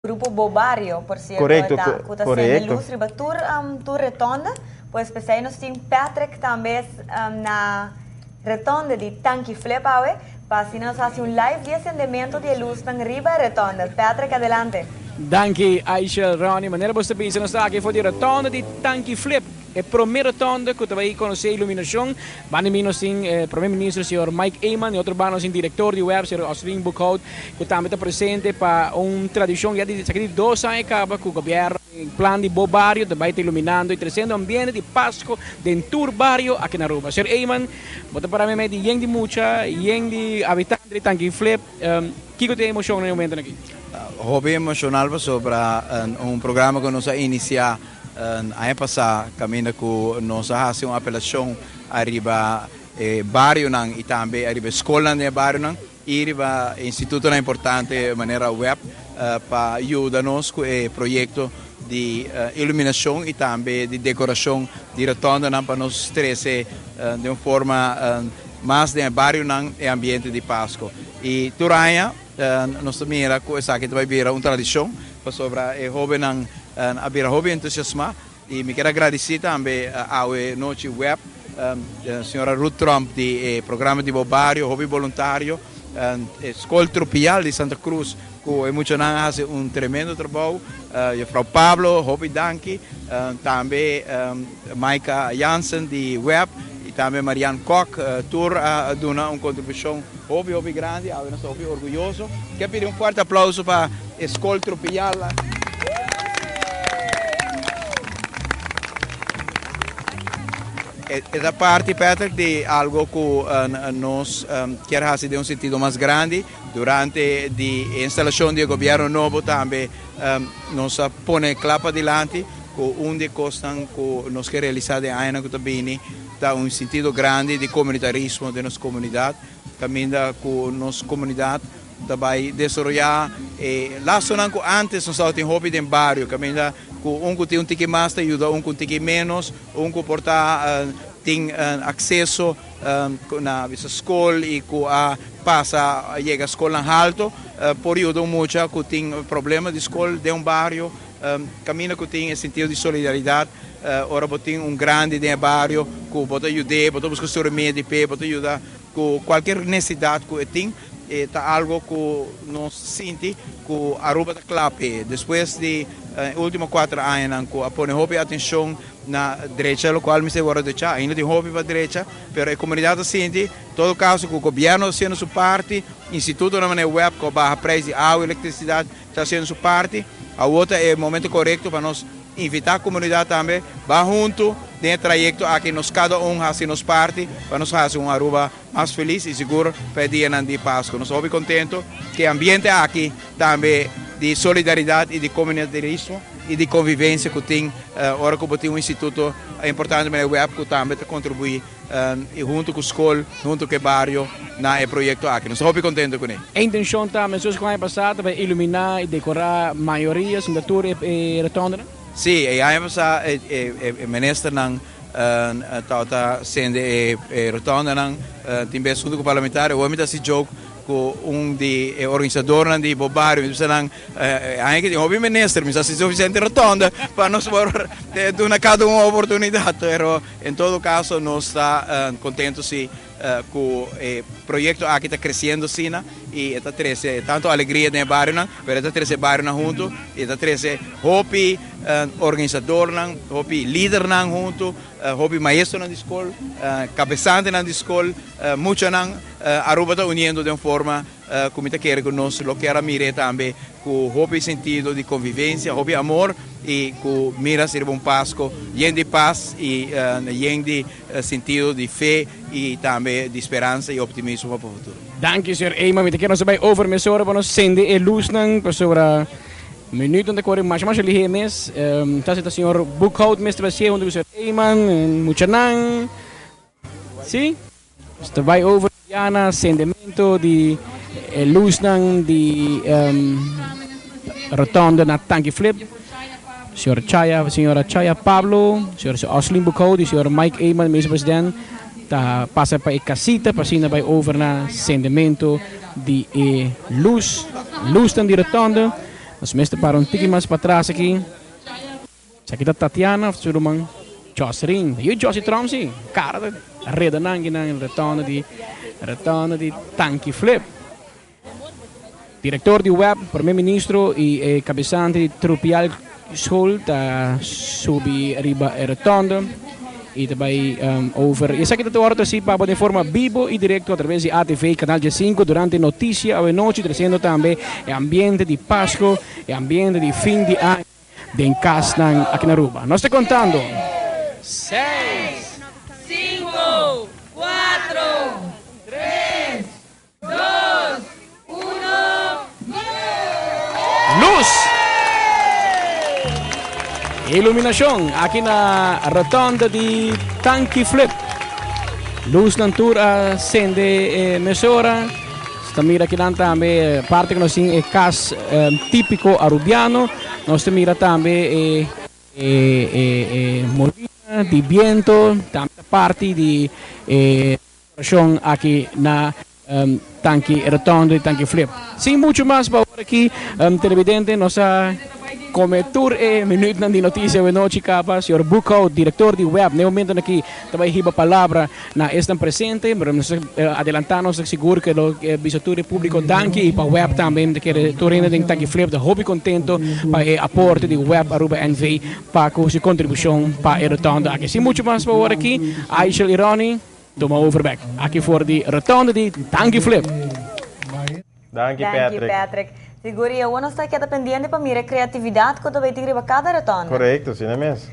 Grupo Bobario, por cierto. Correcto, correcto. Ilustre, tour retonda, pues pensei nos tem Patrick também na retonda de Tanque Flip, para si nos hace un live de ascendimiento de luz na riba retonda. Patrick, adelante. Danke, Aisha, Ronnie. Maneira você pensa, nós estamos aqui for de retonda de Tanque Flip. É a primeira ronda que vai conhecer a iluminação. Vamos ter o primeiro-ministro, o senhor Mike Eyman, e outro vamos ter o diretor de web, o senhor Osling Buchhout, que também está presente para uma tradição já de 2 anos acaba com o governo. O plano de Bobario vai estar iluminando e trazendo ambiente de Páscoa dentro do barrio aqui na Aruba. Sr. Eyman, bota para mim de Yang de Mucha, Yang de habitante de Tanque Flip. Que tem emoção no momento aqui? Hobby emocional sobre programa que nós iniciamos ano passado, caminho que nós fazemos uma apelação arriba bairro e também arriba escola no bairro e arriba instituto importante de maneira web para ajudar-nos com o projeto de iluminação e também de decoração de retorno para nós trazer de uma forma mais de bairro e ambiente de Páscoa. E Turanha, nós também vai virar uma tradição sobre o hobby abrir hobby entusiasma e me quero agradecer também ao noite web a senhora Ruth Trump do programa de Bobario, hobby voluntário, Escola Tropical de Santa Cruz, que emocionante faz tremendo trabalho, e Frau Pablo, hobby Danke, também Maika Jansen de web e também Marianne Koch, tour a dar uma contribuição hobby grande, eu estou orgulhoso. Quero pedir forte aplauso para a Escola Tropical. Essa parte, Patrick, de algo que nós queremos fazer de sentido mais grande. Durante a instalação do governo novo também, nós põe clapa adiante, onde costam que nós queremos realizar de ano que também dá sentido grande de comunitarismo de nossa comunidade. Também com nossa comunidade vai desenvolver lá sonando antes nós tínhamos hobby de bairro, também que tem tique mais ajuda, que tique menos, que porta tem acesso na escola e que passa chega a escola alto, por ajuda muito que tem problema de escola de bairro, caminho que tem sentido de solidariedade. Ora tem grande de bairro que pode ajudar, pode buscar remédio, pode ajudar com qualquer necessidade que tem. É algo que nós sentimos que a Aruba está clave. Depois de últimos 4 anos, que põe hobby atenção na direita, o qual me segura de deixar, ainda tem hobby para a direita, mas a comunidade sente, em todo caso, que o governo está fazendo sua parte, o instituto na maneira web, com a preço de água e eletricidade, está fazendo sua parte. A outra é o momento correto para nós invitar a comunidade também, vá junto, dentro do trajeto aqui nós cada fazemos parte, para nós fazer uma Aruba mais feliz e segura para o dia de Páscoa. Nós estamos contentes que o ambiente aqui também de solidariedade e de comunitarismo e de convivência que tem, agora que tem um instituto importante na web que também contribui junto com a escola, junto com o bairro, no projeto aqui. Nós estamos contentes com ele. A intenção também, como ano passado, vai iluminar e decorar maiorias da tour e retorno? Sim, e aí o ministro está sendo retorno, tem assunto com o parlamentar, o homem está se jogo com de organizador de Bobario, ainda tem hobby ministro, mas se suficiente retorno para nós dar cada uma oportunidade. Mas em todo caso, nós estamos contentes que o projeto aqui está crescendo e está trazendo tanto alegria no bairro, mas está trazendo bairro junto, e está trazendo hobby organizador, hobby líder junto, hobby maestro na escola, cabeçante na escola, muito Aruba está unindo de uma forma como está querendo que nós lo queremos mirar também com hobby sentido de convivência, hobby amor e com mira ser um Páscoa, lleno de paz e lleno de sentido de fé e também de esperança e optimismo para o futuro. Dank je, Sr. Eyman. We kunnen bij overmessoren van ons zende e lusnang para minuto de correr mais ligemes. Está o Sr. Buchhout, mestre Basie, onde o Sr. Eyman, Muchanang. Sim? Está vai over Diana, sendimento de lusnang de rotonda na Tanque Flip. Senhora Chaya Pablo, Sr. Osling Buchhout, Sr. Mike Eyman, mestre presidente. Passa para a casita, para vai over na sendimento de luz de rotonda. Nós mestre para um tiki mais para trás aqui. Aqui da Tatiana, Surumang, Josrin. E o Josie Tromsi, cara da reda nangi nang retorno di Tanki Flip. Diretor di web, primeiro-ministro e cabeçante de Trupial School da Subi Riba Redondo. E também over. E essa aqui está agora sim para de forma vivo e direto através de ATV Canal G5 durante notícia à noite, trazendo também o ambiente de Páscoa, o ambiente de fim de ano de Casnan aqui na Aruba. Nós estamos contando. 6, 5, 4, 3, 2, 1. Luz! Iluminação aqui na rotonda de Tanki Flip. Luz ng tour acende mesura. Mira aqui também parte que nós temos é cas típico arubiano. Nós mira também molina de viento, também parte de decoração aqui na Tanki Rotondo e Tanki Flip. Sem muito mais para aqui, televidente, nossa como tour minuto de notícia de noite capa, senhor Bucco, diretor de web, no momento aqui também riba palavra na estão presente, mas adelantamos seguro que o visitore público danke e para web também que o torrente de Tanki Flip, de hobby contento para o aporte de web Aruba NV para com sua contribuição para a rotonda. Aqui sem muito mais para aqui, Aishel Ironi, toma overback. Aqui for de rotonda de Tanki Flip. Danke, Patrick. Siguro, uno está aqui pendiente para mirar a criatividade que tu vai ter cada retorno. Correto, sim, é mesmo.